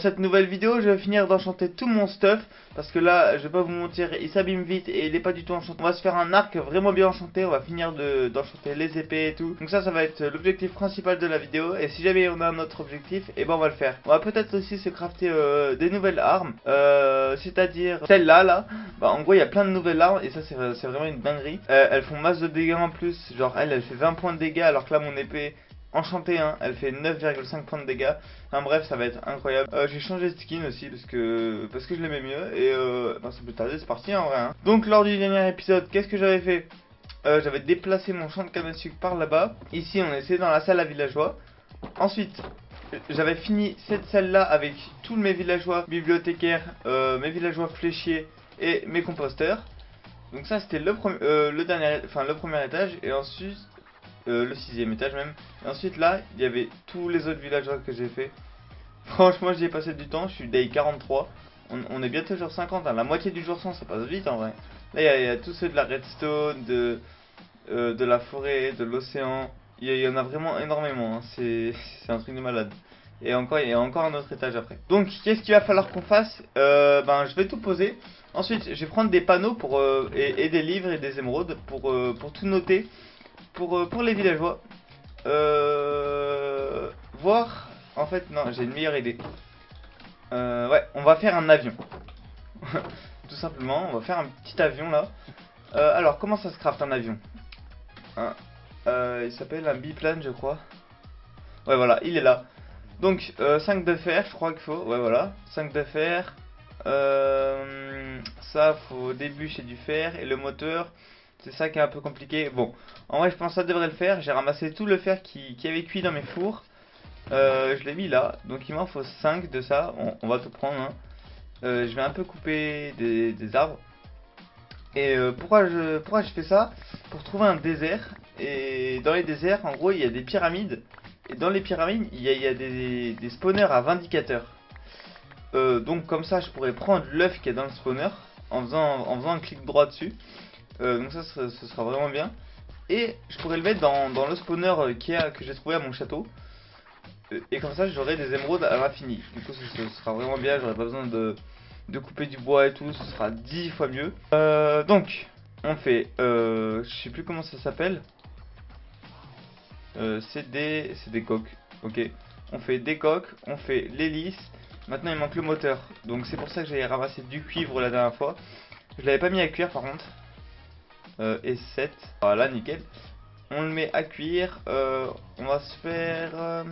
Cette nouvelle vidéo, je vais finir d'enchanter tout mon stuff parce que là, je vais pas vous mentir, il s'abîme vite et il est pas du tout enchanté. On va se faire un arc vraiment bien enchanté, on va finir d'enchanter les épées et tout. Donc ça va être l'objectif principal de la vidéo. Et si jamais on a un autre objectif, et ben on va le faire. On va peut-être aussi se crafter des nouvelles armes, c'est-à-dire celle-là, là. Bah en gros, il y a plein de nouvelles armes et ça c'est vraiment une dinguerie. Elles font masse de dégâts en plus, genre elle fait 20 points de dégâts alors que là mon épée enchantée, hein, elle fait 9,5 points de dégâts. Enfin bref, ça va être incroyable. J'ai changé de skin aussi parce que je l'aimais mieux. Et sans plus tarder, c'est parti en vrai. Hein. Donc lors du dernier épisode, qu'est-ce que j'avais fait? J'avais déplacé mon champ de canne à sucre par là-bas. Ici, on était dans la salle à villageois. Ensuite, j'avais fini cette salle-là avec tous mes villageois bibliothécaires, mes villageois fléchiers et mes composteurs. Donc ça, c'était le dernier, enfin le premier étage. Et ensuite, le sixième étage même. Et ensuite là, il y avait tous les autres villageois que j'ai fait. Franchement, j'y ai passé du temps, je suis day 43. On est bientôt jour 50, hein. La moitié du jour 100, ça passe vite en vrai. Là, il y a tous ceux de la redstone, de la forêt, de l'océan. Il y en a vraiment énormément, hein. C'est un truc de malade. Et encore, il y a encore un autre étage après. Donc, qu'est-ce qu'il va falloir qu'on fasse? Ben, je vais tout poser. Ensuite, je vais prendre des panneaux et des livres et des émeraudes pour tout noter. Pour les villageois. Voir. En fait, non, j'ai une meilleure idée. Ouais, on va faire un avion. Tout simplement, on va faire un petit avion là. Alors, comment ça se craft un avion? Hein, il s'appelle un biplane, je crois. Ouais, voilà, il est là. Donc, 5 de fer, je crois qu'il faut. Ouais, voilà, 5 de fer. Ça, faut au début, c'est du fer. Et le moteur, c'est ça qui est un peu compliqué. Bon, en vrai, je pense que ça devrait le faire. J'ai ramassé tout le fer qui avait cuit dans mes fours. Je l'ai mis là. Donc, il m'en faut 5 de ça. On va tout prendre. Hein. Je vais un peu couper des arbres. Et pourquoi je fais ça? Pour trouver un désert. Et dans les déserts, en gros, il y a des pyramides. Et dans les pyramides, il y a des spawners à vindicateurs. Donc comme ça, je pourrais prendre l'œuf qui est dans le spawner en faisant un clic droit dessus. Donc ça, ce sera vraiment bien. Et je pourrais le mettre dans le spawner que j'ai trouvé à mon château. Et comme ça, j'aurai des émeraudes à l'infini. Du coup, ce sera vraiment bien. J'aurai pas besoin de couper du bois et tout. Ce sera 10 fois mieux. Donc, on fait... je sais plus comment ça s'appelle. C'est des coques. Ok. On fait des coques. On fait l'hélice. Maintenant, il manque le moteur. Donc, c'est pour ça que j'avais ramassé du cuivre la dernière fois. Je l'avais pas mis à cuire par contre. Et 7. Voilà, nickel. On le met à cuire. On va se faire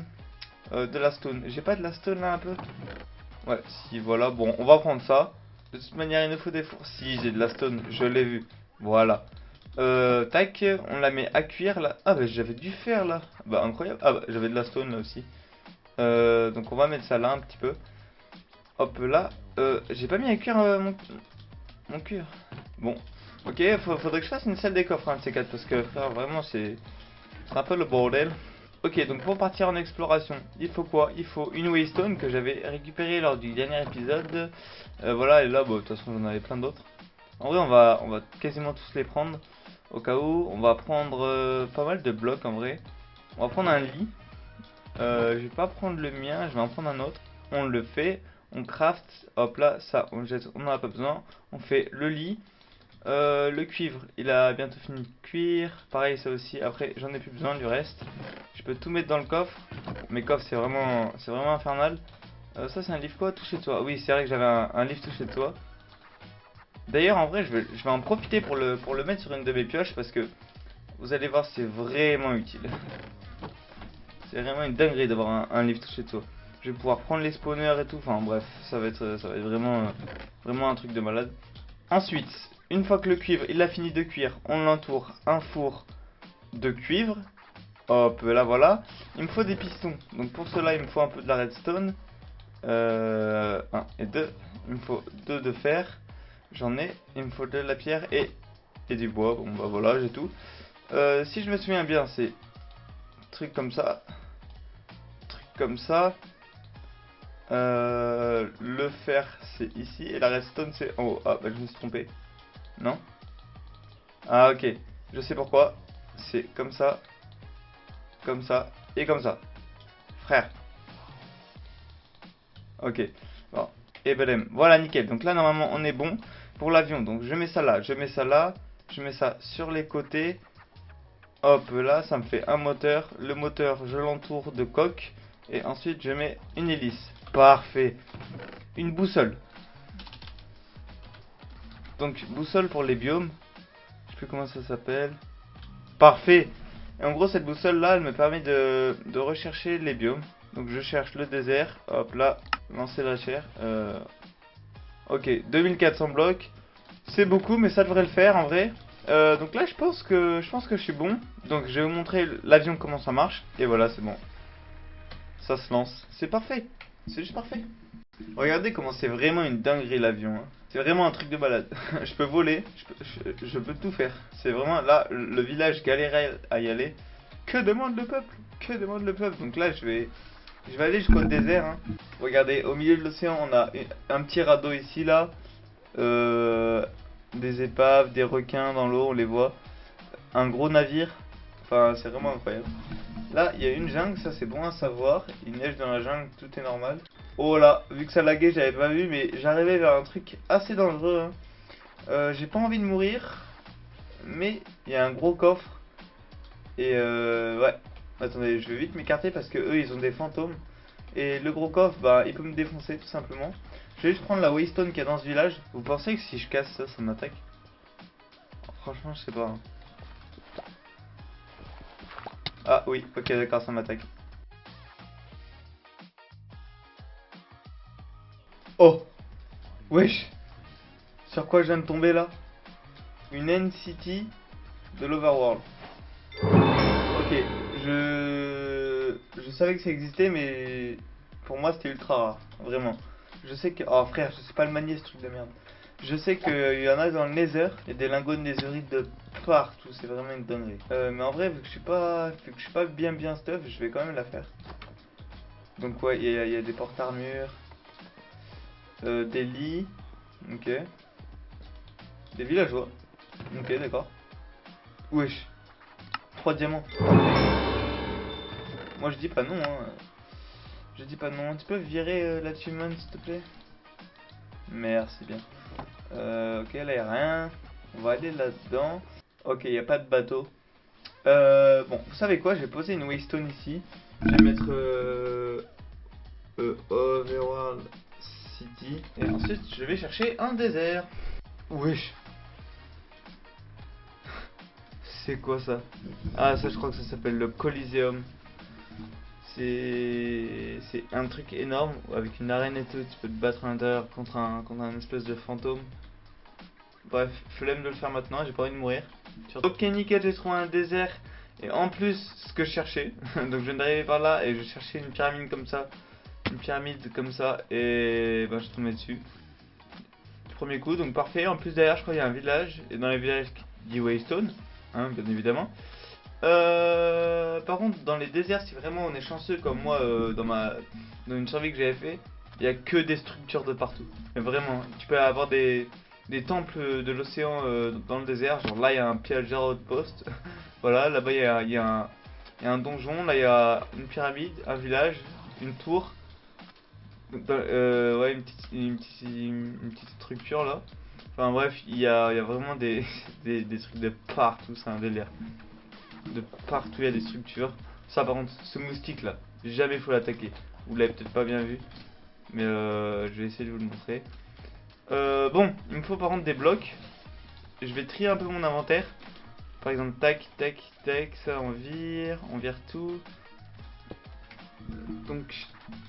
de la stone. J'ai pas de la stone là un peu? Ouais, si, voilà. Bon, on va prendre ça. De toute manière, il nous faut des fours. Si, j'ai de la stone. Je l'ai vu. Voilà. Tac, on la met à cuire là. Ah, bah j'avais du fer là. Bah, incroyable. Ah, bah j'avais de la stone là aussi. Donc, on va mettre ça là un petit peu. Hop là. J'ai pas mis à cuire mon cuir. Bon, ok, faudrait que je fasse une salle des coffres, hein, de ces quatre, parce que frère, vraiment, c'est un peu le bordel. Ok, donc pour partir en exploration, il faut quoi? Il faut une waystone que j'avais récupérée lors du dernier épisode. Voilà, et là, bon, de toute façon, j'en avais plein d'autres. En vrai, on va quasiment tous les prendre. Au cas où, on va prendre pas mal de blocs en vrai. On va prendre un lit. Je vais pas prendre le mien, je vais en prendre un autre. On le fait, on craft, hop là, ça, on le jette, on n'en a pas besoin. On fait le lit. Le cuivre, il a bientôt fini de cuire. Pareil, ça aussi. Après, j'en ai plus besoin du reste. Je peux tout mettre dans le coffre. Mes coffres, c'est vraiment infernal. Ça, c'est un livre quoi? Tout chez toi. Oui, c'est vrai que j'avais un livre tout chez toi. D'ailleurs, en vrai, je vais en profiter pour le mettre sur une de mes pioches parce que vous allez voir, c'est vraiment utile. C'est vraiment une dinguerie d'avoir un livre tout chez toi. Je vais pouvoir prendre les spawners et tout. Enfin, bref, ça va être vraiment un truc de malade. Ensuite, une fois que le cuivre il a fini de cuire, on l'entoure un four de cuivre. Hop, là voilà. Il me faut des pistons. Donc pour cela, il me faut un peu de la redstone. 1 et 2. Il me faut 2 de fer. J'en ai. Il me faut de la pierre et du bois. Bon bah voilà, j'ai tout. Si je me souviens bien, c'est truc comme ça. Truc comme ça. Le fer c'est ici et la redstone c'est en haut. Ah bah je me suis trompé. Non? Ah ok, je sais pourquoi. C'est comme ça et comme ça. Frère. Ok. Bon. Et ben voilà, nickel. Donc là, normalement, on est bon pour l'avion. Donc je mets ça là, je mets ça là, je mets ça sur les côtés. Hop, là, ça me fait un moteur. Le moteur, je l'entoure de coque. Et ensuite, je mets une hélice. Parfait. Une boussole. Donc, boussole pour les biomes. Je sais plus comment ça s'appelle. Parfait. Et en gros, cette boussole-là, elle me permet de rechercher les biomes. Donc, je cherche le désert. Hop, là, lancer la chair. Ok, 2400 blocs. C'est beaucoup, mais ça devrait le faire en vrai. Donc là, je pense que je suis bon. Donc, je vais vous montrer l'avion comment ça marche. Et voilà, c'est bon. Ça se lance. C'est parfait. C'est juste parfait. Regardez comment c'est vraiment une dinguerie l'avion, hein. C'est vraiment un truc de malade. Je peux voler, je peux tout faire. C'est vraiment là, le village galérait à y aller. Que demande le peuple? Que demande le peuple? Donc là, je vais aller jusqu'au désert, hein. Regardez, au milieu de l'océan, on a un petit radeau ici, là. Euh, des épaves, des requins dans l'eau, on les voit. Un gros navire. Enfin, c'est vraiment incroyable. Là, il y a une jungle, ça c'est bon à savoir. Il neige dans la jungle, tout est normal. Oh là, vu que ça laguait, j'avais pas vu, mais j'arrivais vers un truc assez dangereux, hein. J'ai pas envie de mourir, mais il y a un gros coffre. Et ouais. Attendez, je vais vite m'écarter parce que eux ils ont des fantômes. Et le gros coffre, bah il peut me défoncer tout simplement. Je vais juste prendre la waystone qu'il y a dans ce village. Vous pensez que si je casse ça, ça m'attaque? Franchement, je sais pas, hein. Ah oui, ok, d'accord, ça m'attaque. Oh, wesh, sur quoi je viens de tomber là? Une N-City de l'Overworld. Ok, je savais que ça existait, mais pour moi c'était ultra rare, vraiment. Je sais que... Oh frère, je sais pas le manier ce truc de merde. Je sais qu'il y en a dans le Nether, il y a des lingots de Netherite de partout, c'est vraiment une dinguerie. Mais en vrai, vu que je suis pas bien stuff, je vais quand même la faire. Donc ouais, il y a des portes-armures, des lits, ok. Des villageois, ok, d'accord. Wesh, 3 diamants. Moi je dis pas non, hein. Je dis pas non. Tu peux virer l'achievement s'il te plaît? Merci bien. Ok, là y a rien. On va aller là-dedans. Ok, y a pas de bateau. Bon, vous savez quoi? Je vais poser une waystone ici. Je vais mettre Overworld City. Et ensuite, je vais chercher un désert. Wesh. C'est quoi ça? Ah, ça, je crois que ça s'appelle le Coliseum. C'est un truc énorme avec une arène et tout. Tu peux te battre à l'intérieur contre un espèce de fantôme. Bref, flemme de le faire maintenant, j'ai pas envie de mourir. Ok, nickel, j'ai trouvé un désert. Et en plus, ce que je cherchais. Donc je viens d'arriver par là et je cherchais une pyramide comme ça. Une pyramide comme ça. Et ben je tombais dessus. Du premier coup, donc parfait. En plus derrière, je crois qu'il y a un village. Et dans les villages, dit Waystone, hein, bien évidemment. Par contre, dans les déserts, si vraiment on est chanceux comme moi dans une survie que j'avais fait, il y a que des structures de partout. Mais vraiment, tu peux avoir des temples de l'océan dans le désert. Genre là, il y a un pillager outpost. Voilà, là-bas, il y a un donjon. Là, il y a une pyramide, un village, une tour. Ouais, une petite structure là. Enfin bref, il y a vraiment des trucs de partout, c'est un délire. De partout il y a des structures. Ça par contre, ce moustique là, jamais faut l'attaquer. Vous l'avez peut-être pas bien vu, mais je vais essayer de vous le montrer. Bon, il me faut par contre des blocs. Je vais trier un peu mon inventaire. Par exemple, tac, tac, tac, ça on vire tout. Donc,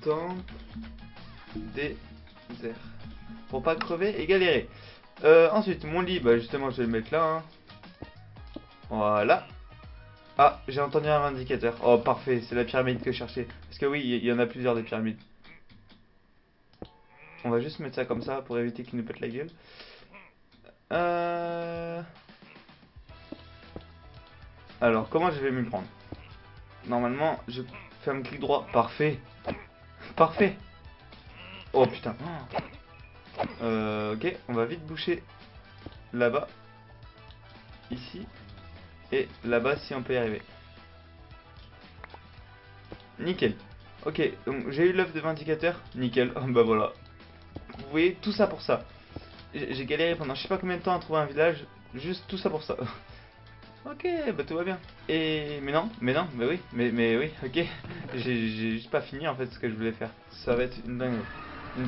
temple, désert. Pour pas crever et galérer. Ensuite, mon lit, bah justement, je vais le mettre là, hein. Voilà. Ah, j'ai entendu un indicateur. Oh, parfait, c'est la pyramide que je cherchais. Parce que oui, il y en a plusieurs des pyramides. On va juste mettre ça comme ça pour éviter qu'il nous pète la gueule. Euh... Alors, comment je vais m'y prendre? Normalement, je fais un clic droit. Parfait. Parfait. Oh putain. Ok, on va vite boucher là-bas. Ici. Et là-bas si on peut y arriver. Nickel. Ok, donc j'ai eu l'œuf de vindicateur, nickel, bah voilà. Vous voyez, tout ça pour ça. J'ai galéré pendant je sais pas combien de temps à trouver un village, juste tout ça pour ça. Ok, bah tout va bien. Et mais oui, mais oui, ok. J'ai juste pas fini en fait ce que je voulais faire. Ça va être une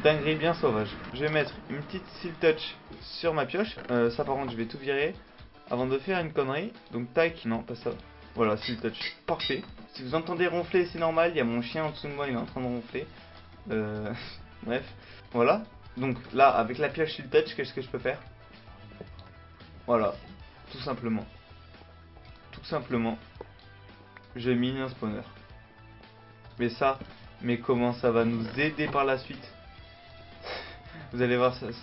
dinguerie bien sauvage. Je vais mettre une petite seal touch sur ma pioche. Ça par contre je vais tout virer avant de faire une connerie. Donc tac, non pas ça. Voilà, seal touch, parfait. Si vous entendez ronfler c'est normal, il y a mon chien en dessous de moi, il est en train de ronfler. Bref, voilà. Donc là avec la pioche seal touch, qu'est-ce que je peux faire? Voilà, tout simplement. Tout simplement, j'ai mis un spawner. Mais ça, mais comment ça va nous aider par la suite? Vous allez voir, c'est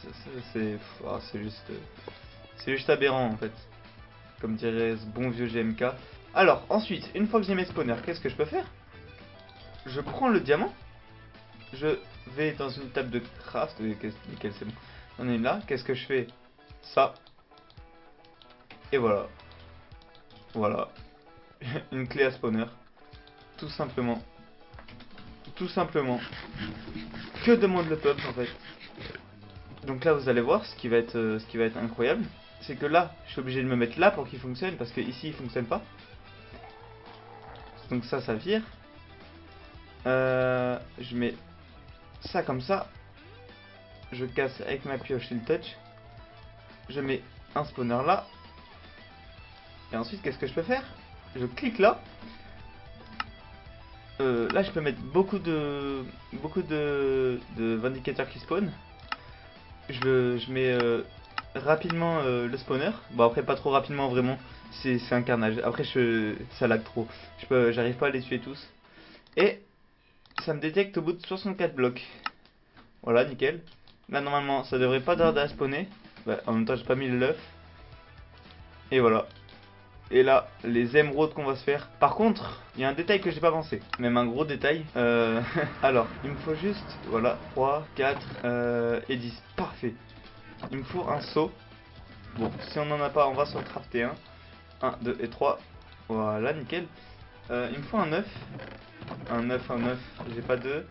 juste aberrant en fait. Comme dirait ce bon vieux GMK. Alors, ensuite, une fois que j'ai mes spawners, qu'est-ce que je peux faire? Je prends le diamant. Je vais dans une table de craft. Nickel, c'est bon. On est là. Qu'est-ce que je fais? Ça. Et voilà. Voilà. Une clé à spawner. Tout simplement. Tout simplement. Que demande le peuple en fait? Donc là vous allez voir ce qui va être incroyable, c'est que là je suis obligé de me mettre là pour qu'il fonctionne parce que ici il fonctionne pas. Donc ça vire. Je mets ça comme ça. Je casse avec ma pioche Shield Touch. Je mets un spawner là. Et ensuite qu'est-ce que je peux faire? Je clique là. Là je peux mettre beaucoup de vindicateurs qui spawnent. Je mets rapidement le spawner. Bon après pas trop rapidement vraiment. C'est un carnage. Après ça lag trop. J'arrive pas à les tuer tous. Et ça me détecte au bout de 64 blocs. Voilà nickel. Là normalement ça devrait pas tarder à spawner. Bah, en même temps j'ai pas mis l'œuf. Et voilà. Et là, les émeraudes qu'on va se faire. Par contre, il y a un détail que j'ai pas pensé. Même un gros détail. Alors, il me faut juste, voilà, 3, 4 et 10. Parfait. Il me faut un seau. Bon, si on n'en a pas, on va s'en crafter un. 1, 2 et 3. Voilà, nickel. Il me faut un œuf. Un œuf. J'ai pas d'œuf.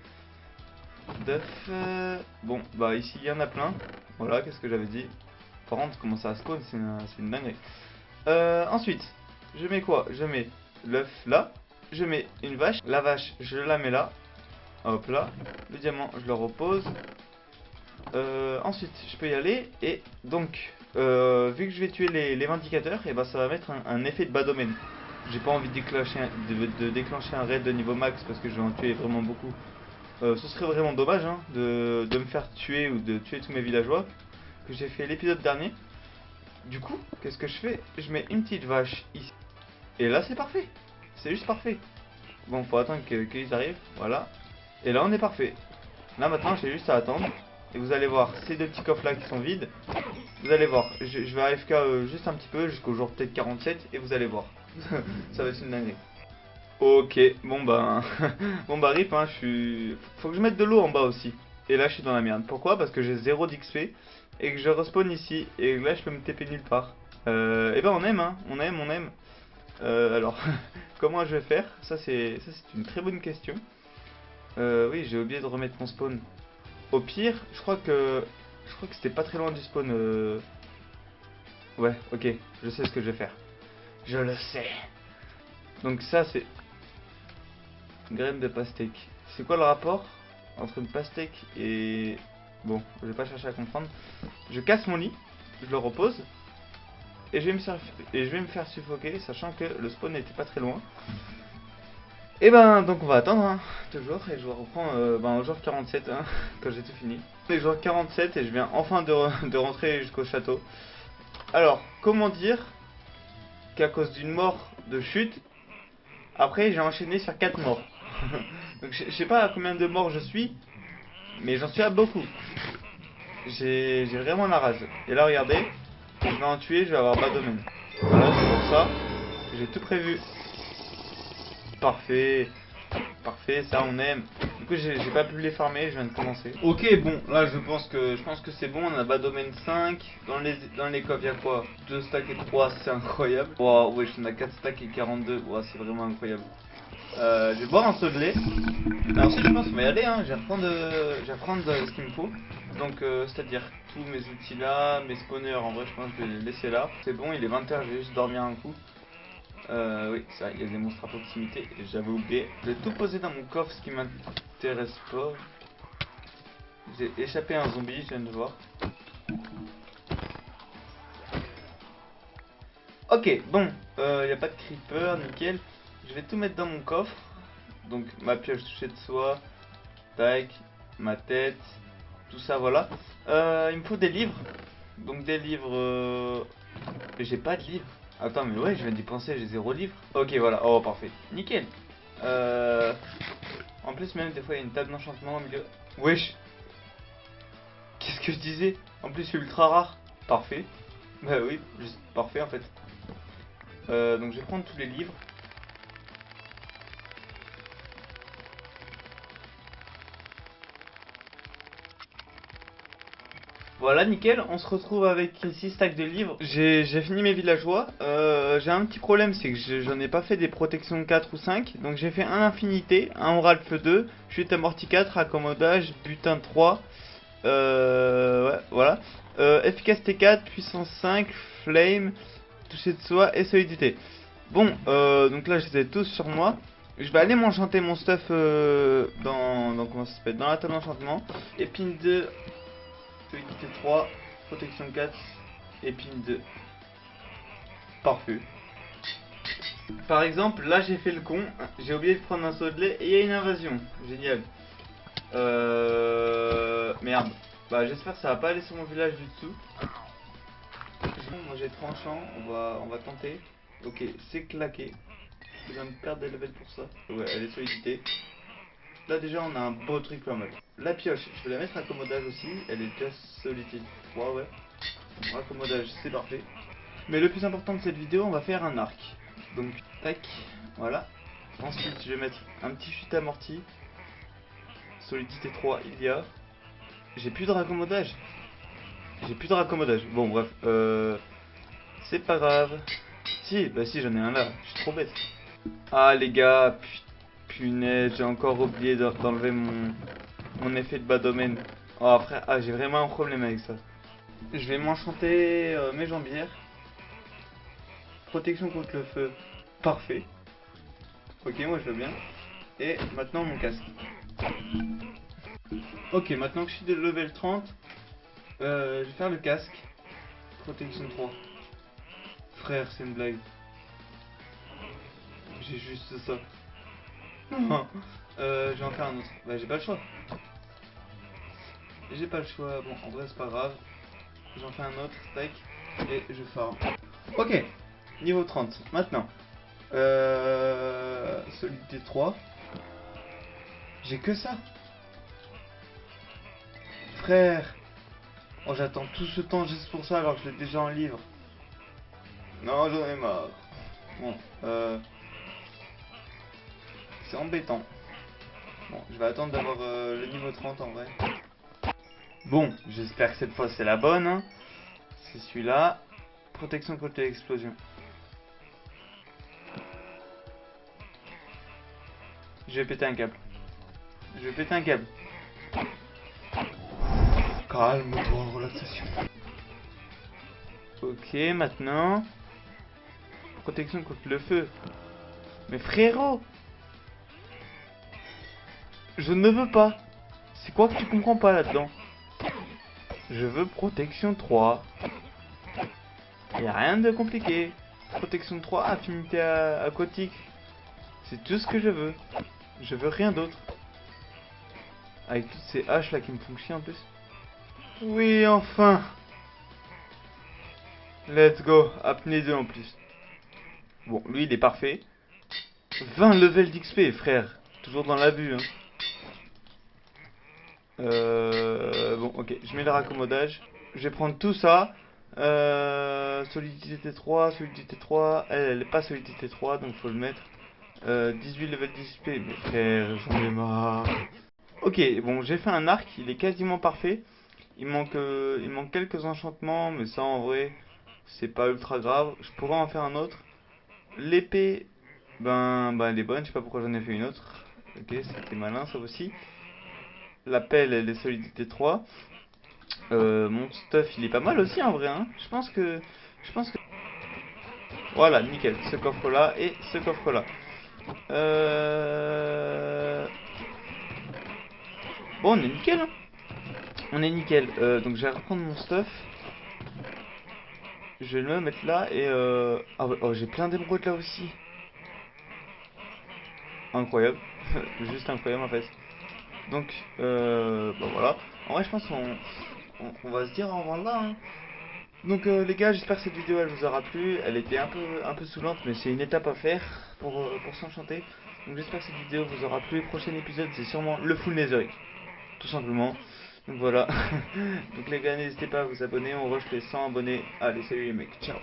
Bon, bah ici, il y en a plein. Voilà, qu'est-ce que j'avais dit. Par contre, comment ça spawn, c'est une dinguerie. Ensuite, je mets quoi? Je mets l'œuf là. Je mets une vache. La vache, je la mets là. Hop là. Le diamant, je le repose. Ensuite, je peux y aller. Et donc, vu que je vais tuer les vindicateurs, et bah ça va mettre un effet de bas domaine. J'ai pas envie de déclencher un raid de niveau max parce que je vais en tuer vraiment beaucoup. Ce serait vraiment dommage hein, de me faire tuer ou de tuer tous mes villageois que j'ai fait l'épisode dernier. Du coup, qu'est-ce que je fais? Je mets une petite vache ici. Et là, c'est parfait. C'est juste parfait. Bon, faut attendre qu'ils arrivent. Voilà. Et là, on est parfait. Là, maintenant, j'ai juste à attendre. Et vous allez voir ces deux petits coffres là qui sont vides. Vous allez voir. Je vais AFK juste un petit peu jusqu'au jour peut-être 47. Et vous allez voir. Ça va être une dinguerie. Ok. Bon, bah. Bon, bah, rip. Hein, faut que je mette de l'eau en bas aussi. Et là, je suis dans la merde. Pourquoi? Parce que j'ai 0 d'XP. Et que je respawn ici, et là je peux me TP nulle part. Et ben on aime hein, on aime. Alors, comment je vais faire? Ça c'est une très bonne question. Oui, j'ai oublié de remettre mon spawn. Au pire, je crois que c'était pas très loin du spawn. Ouais, ok, je sais ce que je vais faire. Je le sais. Donc ça c'est graine de pastèque. C'est quoi le rapport entre une pastèque et... Bon, je vais pas chercher à comprendre. Je casse mon lit, je le repose, et je vais me faire suffoquer, sachant que le spawn n'était pas très loin. Et ben, donc on va attendre, hein, toujours, et je reprends au jour 47, hein, quand j'ai tout fini. Le jour 47, et je viens enfin de rentrer jusqu'au château. Alors, comment dire qu'à cause d'une mort de chute, après j'ai enchaîné sur 4 morts. Donc je sais pas à combien de morts je suis, mais j'en suis à beaucoup. J'ai vraiment la rage. Et là, regardez, je vais en tuer, je vais avoir bas domaine. Voilà, c'est pour ça que j'ai tout prévu. Parfait. Parfait, ça on aime. Du coup, j'ai pas pu les farmer, je viens de commencer. Ok, bon, là je pense que c'est bon. On a bas domaine 5. Dans les coffres, il y a quoi? 2 stacks et 3, c'est incroyable. Wow, ouais, on a 4 stacks et 42. Wow, c'est vraiment incroyable. Je vais boire un seau de lait. Mais ensuite je pense qu'on va y aller, hein. Je vais reprendre ce qu'il me faut. Donc c'est-à-dire tous mes outils là, mes spawners, en vrai je pense que je vais les laisser là. C'est bon, il est 20h, je vais juste dormir un coup. Oui, ça, il y a des monstres à proximité, j'avais oublié. Je vais tout poser dans mon coffre, ce qui m'intéresse pas. J'ai échappé à un zombie, je viens de voir. Ok, bon, il n'y a pas de creeper, nickel. Je vais tout mettre dans mon coffre. Donc ma pioche touchée de soie, tac, ma tête, tout ça, voilà. Il me faut des livres. Donc des livres... J'ai pas de livres. Attends, mais ouais, je viens d'y penser, j'ai 0 livre. Ok, voilà, oh parfait, nickel. En plus, même des fois, il y a une table d'enchantement au milieu. Wesh. Qu'est-ce que je disais? En plus, c'est ultra rare. Parfait. Bah oui, juste parfait en fait. Donc je vais prendre tous les livres. Voilà, nickel, on se retrouve avec 6 stacks de livres. J'ai fini mes villageois. J'ai un petit problème, c'est que j'en ai pas fait des protections 4 ou 5. Donc j'ai fait un infinité, un oral feu 2, chute amorti 4, accommodage, butin 3. Ouais, voilà. Efficacité 4, puissance 5, flame, toucher de soie et solidité. Bon, donc là je les ai tous sur moi. Je vais aller m'enchanter mon stuff comment ça s'appelle, dans la table d'enchantement. Épine 2, solidité 3, protection 4, épine 2. Parfait. Par exemple, là j'ai fait le con, j'ai oublié de prendre un seau de lait et il y a une invasion. Génial. Merde. Bah j'espère que ça va pas aller sur mon village du dessous. Moi j'ai tranchant, on va tenter. Ok, c'est claqué. Je viens de perdre des levels pour ça. Ouais, elle est sollicitée. Là déjà on a un beau truc pas mal. La pioche, je vais la mettre à accommodage aussi. Elle est déjà sollicitée. Ouais. Accommodage, c'est parfait. Mais le plus important de cette vidéo, on va faire un arc. Donc, tac, voilà. Ensuite, je vais mettre un petit chute amorti. Solidité 3, il y a. J'ai plus de raccommodage. Bon, bref. C'est pas grave. Si, bah si, j'en ai un là. Je suis trop bête. Ah, les gars. Punaise, j'ai encore oublié d'enlever mon effet de bas domaine. Oh, frère, j'ai vraiment un problème avec ça. Je vais m'enchanter mes jambières. Protection contre le feu. Parfait. Ok, moi je veux bien. Et maintenant mon casque. Ok, maintenant que je suis de level 30, je vais faire le casque. Protection 3. Frère, c'est une blague. J'ai juste ça. Non. Je vais en faire un autre. Bah, j'ai pas le choix. Bon, en vrai, c'est pas grave. J'en fais un autre. Tac. Et je farm. Ok. Niveau 30. Maintenant. Solidité 3. J'ai que ça. Frère. Oh, j'attends tout ce temps juste pour ça alors que je l'ai déjà en livre. Non, j'en ai marre. Bon, c'est embêtant. Bon, je vais attendre d'avoir le niveau 30 en vrai. Bon, j'espère que cette fois c'est la bonne. Hein. C'est celui-là. Protection contre l'explosion. Je vais péter un câble. Calme-toi, relaxation. Ok, maintenant. Protection contre le feu. Mais frérot, je ne veux pas. C'est quoi que tu comprends pas là-dedans? Je veux protection 3. Y a rien de compliqué. Protection 3, affinité aquatique. C'est tout ce que je veux. Je veux rien d'autre. Avec toutes ces haches là qui me font chier en plus. Oui, enfin. Let's go. Apnée 2 en plus. Bon, lui il est parfait. 20 levels d'XP, frère. Toujours dans la vue, hein. Bon, ok. Je mets le raccommodage. Je vais prendre tout ça. Solidité 3, solidité 3. Elle est pas solidité 3, donc faut le mettre. 18 levels d'XP. Mais frère, j'en ai marre. Ok, bon, j'ai fait un arc. Il est quasiment parfait. Il manque quelques enchantements, mais ça en vrai, c'est pas ultra grave. Je pourrais en faire un autre. L'épée, Ben elle est bonne, je sais pas pourquoi j'en ai fait une autre. Ok, c'était malin ça aussi. La pelle, elle est solidité 3. Mon stuff, il est pas mal aussi en vrai, hein. Je pense que. Voilà, nickel. Ce coffre-là et ce coffre-là. Bon, on est nickel, hein. On est nickel. Donc je vais reprendre mon stuff. Je vais le mettre là et ah ouais, oh, j'ai plein d'émeraudes là aussi. Incroyable. Juste incroyable en fait. Donc, bah voilà. En vrai, je pense qu'on va se dire au revoir là, hein. Donc les gars, j'espère que cette vidéo elle vous aura plu. Elle était un peu saoulante, mais c'est une étape à faire pour s'enchanter. Donc j'espère que cette vidéo vous aura plu. Prochain épisode, c'est sûrement le full Netherite, tout simplement. Donc voilà. Donc les gars, n'hésitez pas à vous abonner. On rush les 100 abonnés. Allez, salut les mecs, ciao.